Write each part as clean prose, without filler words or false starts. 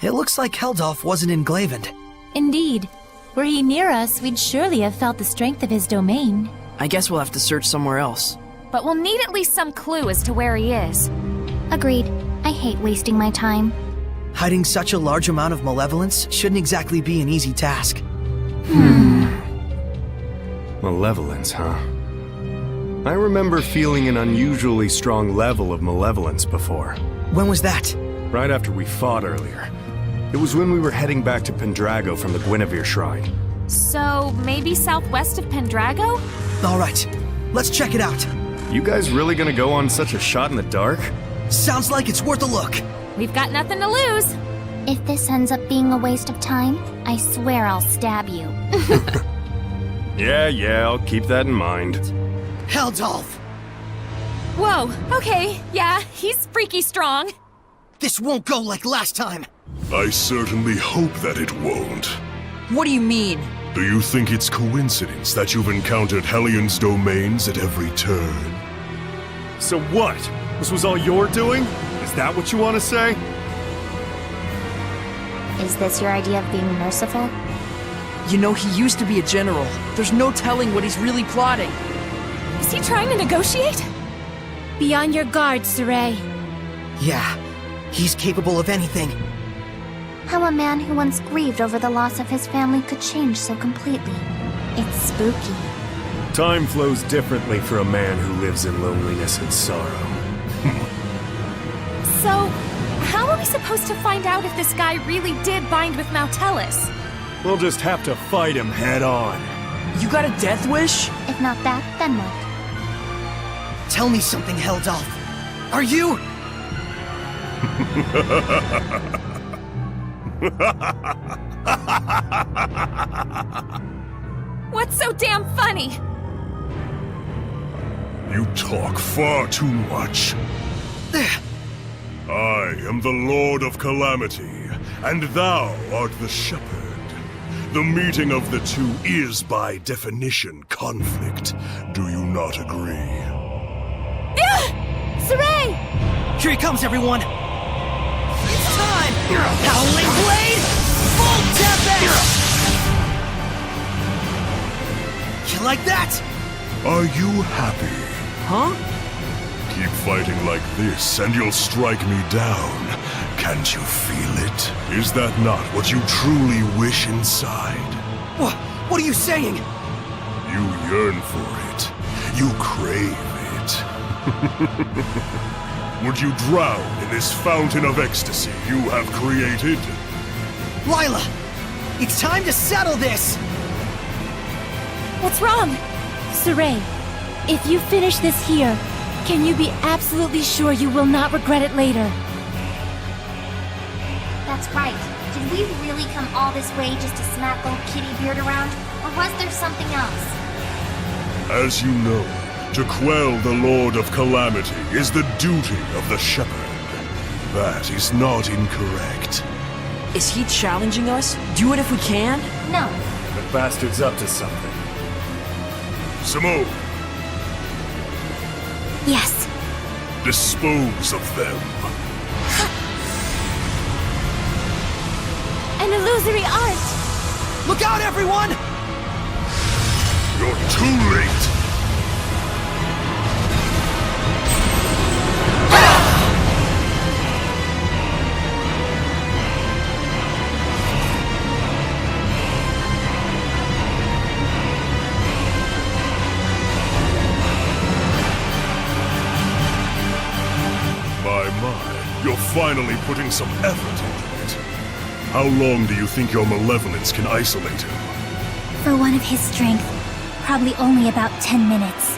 It looks like Heldolf wasn't in Glaven. Indeed. Were he near us, we'd surely have felt the strength of his domain. I guess we'll have to search somewhere else. But we'll need at least some clue as to where he is. Agreed. I hate wasting my time. Hiding such a large amount of malevolence shouldn't exactly be an easy task. Malevolence, huh? I remember feeling an unusually strong level of malevolence before. When was that? Right after we fought earlier. It was when we were heading back to Pendrago from the Guinevere Shrine. So, maybe southwest of Pendrago? Alright, let's check it out. You guys really gonna go on such a shot in the dark? Sounds like it's worth a look. We've got nothing to lose. If this ends up being a waste of time, I swear I'll stab you. Yeah, I'll keep that in mind. Heldolf! Whoa, okay, yeah, he's freaky strong. This won't go like last time. I certainly hope that it won't. What do you mean? Do you think it's coincidence that you've encountered Hellion's domains at every turn? So what? This was all you're doing? Is that what you want to say? Is this your idea of being merciful? You know, he used to be a general. There's no telling what he's really plotting. Is he trying to negotiate? Be on your guard, Sorey. Yeah, he's capable of anything. How a man who once grieved over the loss of his family could change so completely. It's spooky. Time flows differently for a man who lives in loneliness and sorrow. So, how are we supposed to find out if this guy really did bind with Mautellus? We'll just have to fight him head on. You got a death wish? If not that, then what? Tell me something, Heldolf. Are you... What's so damn funny? You talk far too much. I am the Lord of Calamity, and thou art the Shepherd. The meeting of the two is, by definition, conflict. Do you not agree? Sorey! Here he comes, everyone! It's time! Howling Blade! Full Tempest! You like that? Are you happy? Huh? Keep fighting like this, and you'll strike me down. Can't you feel it? Is that not what you truly wish inside? What are you saying? You yearn for it. You crave it. Would you drown in this fountain of ecstasy you have created? Lila! It's time to settle this! What's wrong? Sorey, if you finish this here, can you be absolutely sure you will not regret it later? That's right. Did we really come all this way just to smack old Kitty Beard around? Or was there something else? As you know, to quell the Lord of Calamity is the duty of the Shepherd. That is not incorrect. Is he challenging us? Do it if we can? No. The bastard's up to something. Simone, Yes. dispose of them. An illusory art! Look out, everyone! You're too late! You're finally putting some effort into it. How long do you think your malevolence can isolate him? For one of his strength, probably only about 10 minutes.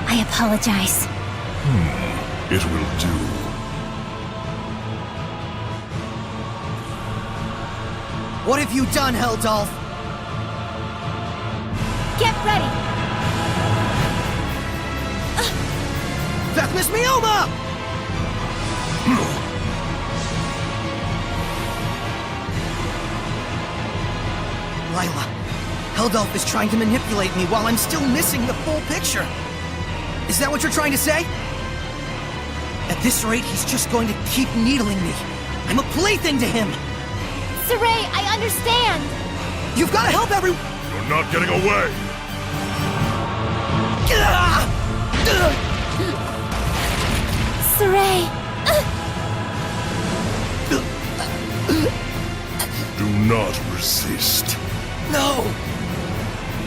I apologize. It will do. What have you done, Heldolf? Get ready! Deathmas Mioma! Lila, Heldolf is trying to manipulate me while I'm still missing the full picture. Is that what you're trying to say? At this rate, he's just going to keep needling me. I'm a plaything to him. Sorey, I understand! You've got to help everyone! You're not getting away! Sorey! Do not resist. No!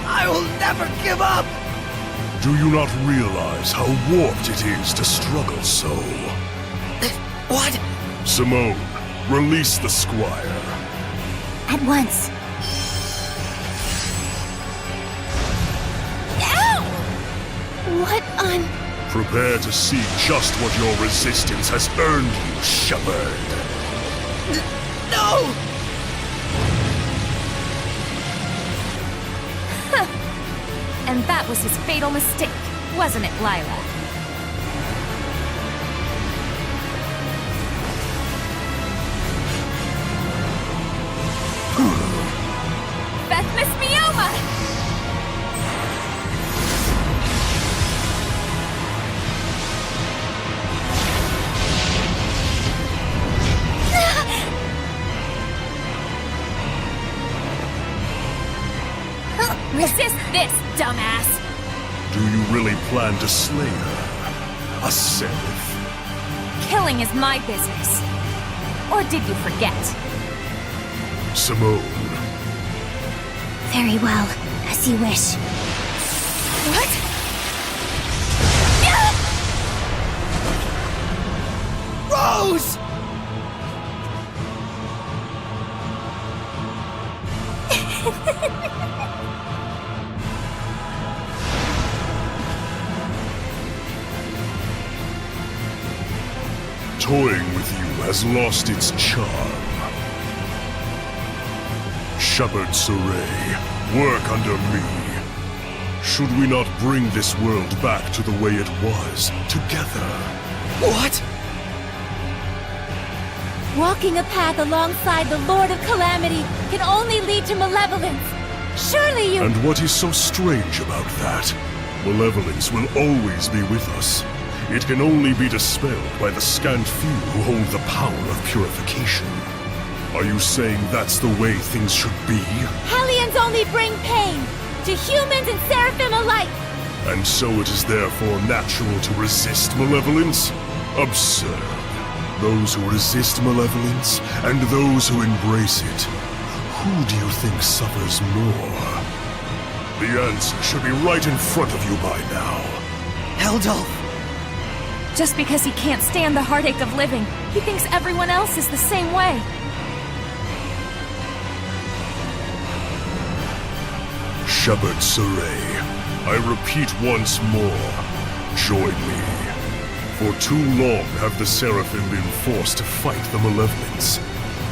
I will never give up! Do you not realize how warped it is to struggle so? What? Simone, release the squire. At once. Ow! What on... Prepare to see just what your resistance has earned you, shepherd. No! And that was his fatal mistake, wasn't it, Lila? Bethmas Mioma! Resist this, dumbass! Do you really plan to slay her? A seraph? Killing is my business. Or did you forget? Simone, Very well, as you wish. What? Rose! toying with you has lost its charm. Shepherd Sorey, work under me. Should we not bring this world back to the way it was, together? What? Walking a path alongside the Lord of Calamity can only lead to malevolence. Surely you... And what is so strange about that? Malevolence will always be with us. It can only be dispelled by the scant few who hold the power of purification. Are you saying that's the way things should be? Hellions only bring pain to humans and seraphim alike. And so it is therefore natural to resist malevolence? Absurd. Those who resist malevolence, and those who embrace it. Who do you think suffers more? The answer should be right in front of you by now. Heldolf! Just because he can't stand the heartache of living, he thinks everyone else is the same way. Shepherd Sorey, I repeat once more, join me. For too long have the seraphim been forced to fight the malevolence.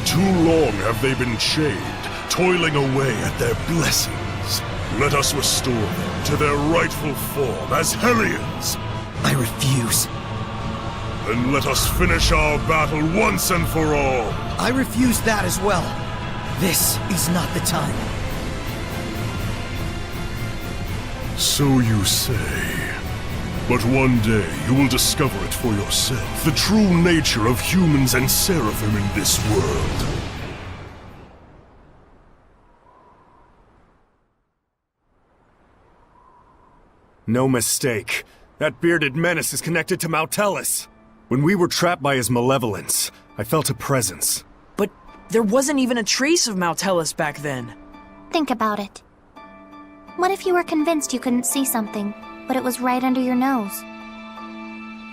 Too long have they been chained, toiling away at their blessings. Let us restore them to their rightful form as Hellions. I refuse. Then let us finish our battle once and for all. I refuse that as well. This is not the time. So you say. But one day you will discover it for yourself, the true nature of humans and seraphim in this world. No mistake. That bearded menace is connected to Mautelis. When we were trapped by his malevolence, I felt a presence. But there wasn't even a trace of Mautelis back then. Think about it. What if you were convinced you couldn't see something, but it was right under your nose?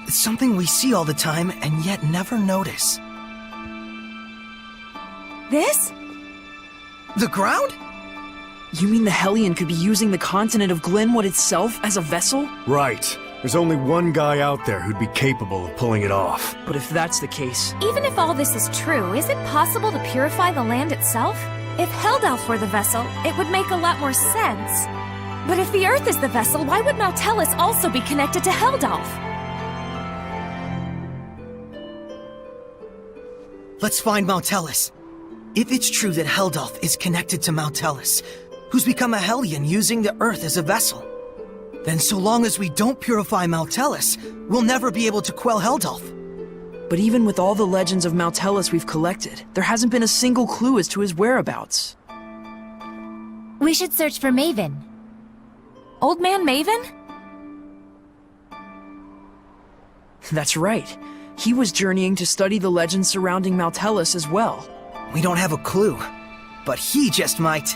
It's something we see all the time and yet never notice. This? The ground? You mean the Hellion could be using the continent of Glenwood itself as a vessel? Right. There's only one guy out there who'd be capable of pulling it off. But if that's the case... Even if all this is true, is it possible to purify the land itself? If Heldalf were the vessel, it would make a lot more sense. But if the Earth is the vessel, why would Mautelis also be connected to Heldalf? Let's find Mautelis. If it's true that Heldalf is connected to Mautelis, who's become a Hellion using the Earth as a vessel, then so long as we don't purify Mautelis, we'll never be able to quell Heldalf. But even with all the legends of Maltellus we've collected, there hasn't been a single clue as to his whereabouts. We should search for Maven. Old Man Maven? That's right. He was journeying to study the legends surrounding Maltellus as well. We don't have a clue, but he just might.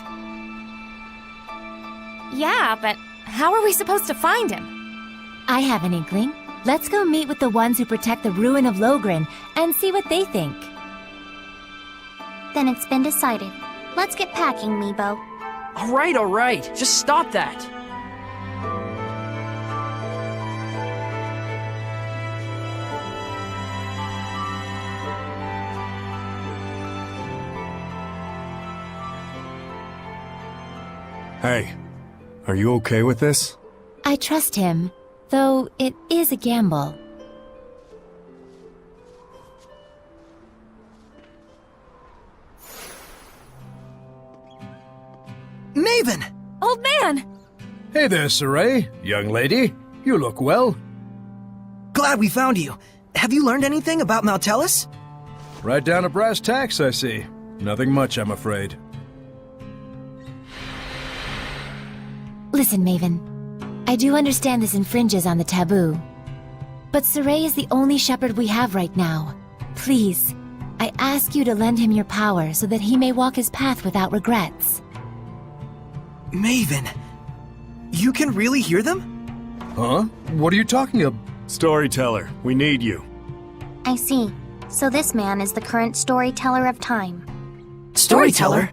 Yeah, but how are we supposed to find him? I have an inkling. Let's go meet with the ones who protect the ruin of Logren and see what they think. Then it's been decided. Let's get packing, Meebo. All right. Just stop that. Hey, are you okay with this? I trust him, though it is a gamble. Maven! Old man! Hey there, Sorey. Young lady, you look well. Glad we found you. Have you learned anything about Maltellus? Right down to brass tacks, I see. Nothing much, I'm afraid. Listen, Maven. I do understand this infringes on the taboo. But Sorey is the only shepherd we have right now. Please, I ask you to lend him your power so that he may walk his path without regrets. Maven, you can really hear them? Huh? What are you talking about? Storyteller, we need you. I see. So this man is the current storyteller of time. Storyteller?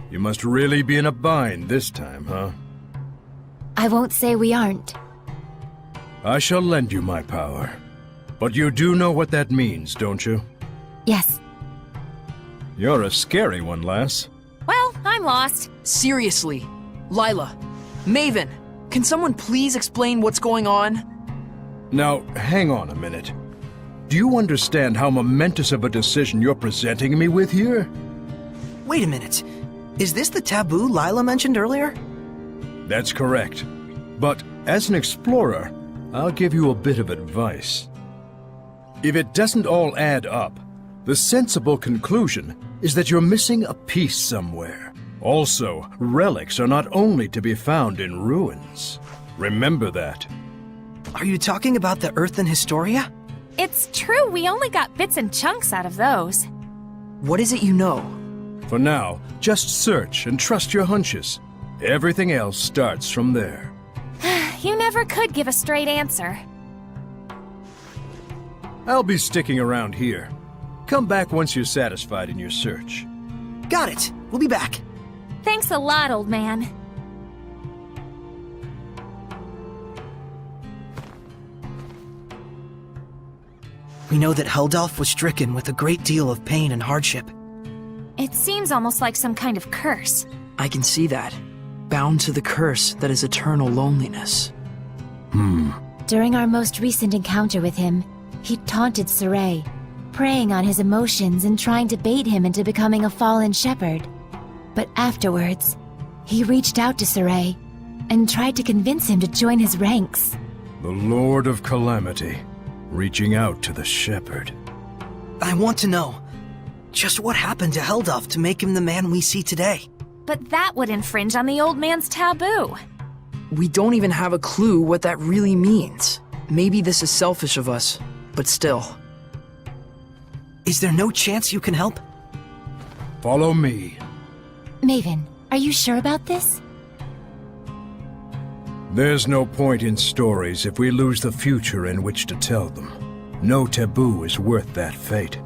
You must really be in a bind this time, huh? I won't say we aren't. I shall lend you my power. But you do know what that means, don't you? Yes. You're a scary one, lass. Well, I'm lost. Seriously. Lila. Maven. Can someone please explain what's going on? Now, hang on a minute. Do you understand how momentous of a decision you're presenting me with here? Wait a minute. Is this the taboo Lila mentioned earlier? That's correct. But as an explorer, I'll give you a bit of advice. If it doesn't all add up, the sensible conclusion is that you're missing a piece somewhere. Also, relics are not only to be found in ruins. Remember that. Are you talking about the Earth and Historia? It's true, we only got bits and chunks out of those. What is it you know? For now, just search and trust your hunches. Everything else starts from there. You never could give a straight answer. I'll be sticking around here. Come back once you're satisfied in your search. Got it. We'll be back. Thanks a lot, old man. We know that Heldalf was stricken with a great deal of pain and hardship. It seems almost like some kind of curse. I can see that. Bound to the curse that is eternal loneliness. During our most recent encounter with him, he taunted Sorey, preying on his emotions and trying to bait him into becoming a fallen shepherd. But afterwards, he reached out to Sorey and tried to convince him to join his ranks. The Lord of Calamity, reaching out to the shepherd. I want to know, just what happened to Heldalf to make him the man we see today? But that would infringe on the old man's taboo. We don't even have a clue what that really means. Maybe this is selfish of us, but still. Is there no chance you can help? Follow me. Maven, are you sure about this? There's no point in stories if we lose the future in which to tell them. No taboo is worth that fate.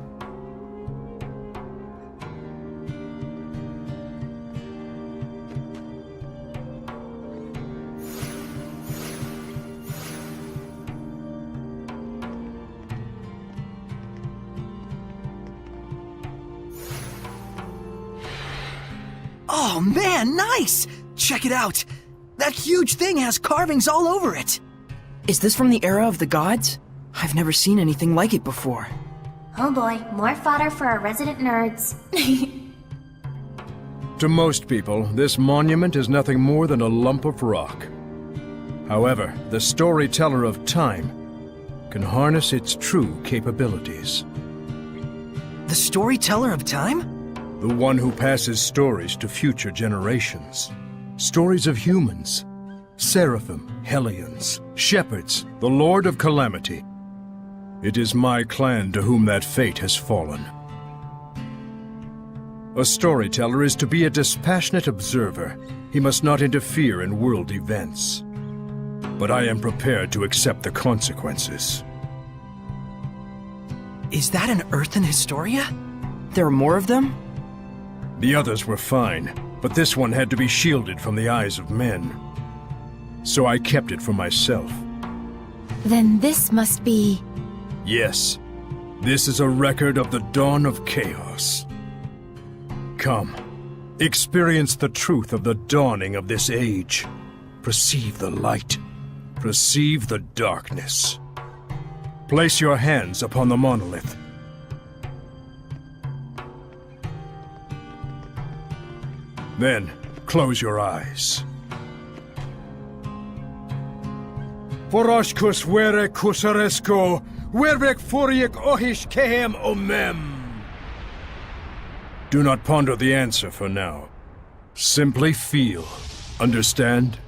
Oh man, nice! Check it out! That huge thing has carvings all over it! Is this from the era of the gods? I've never seen anything like it before. Oh boy, more fodder for our resident nerds. To most people, this monument is nothing more than a lump of rock. However, the storyteller of time can harness its true capabilities. The storyteller of time? The one who passes stories to future generations. Stories of humans, seraphim, hellions, shepherds, the Lord of Calamity. It is my clan to whom that fate has fallen. A storyteller is to be a dispassionate observer. He must not interfere in world events. But I am prepared to accept the consequences. Is that an Earthen Historia? There are more of them? The others were fine, but this one had to be shielded from the eyes of men. So I kept it for myself. Then this must be... Yes, this is a record of the dawn of chaos. Come, experience the truth of the dawning of this age. Perceive the light. Perceive the darkness. Place your hands upon the monolith. Then, close your eyes. Foroshkus were kusaresko, wervek furiek ohish kehem omem. Do not ponder the answer for now. Simply feel. Understand?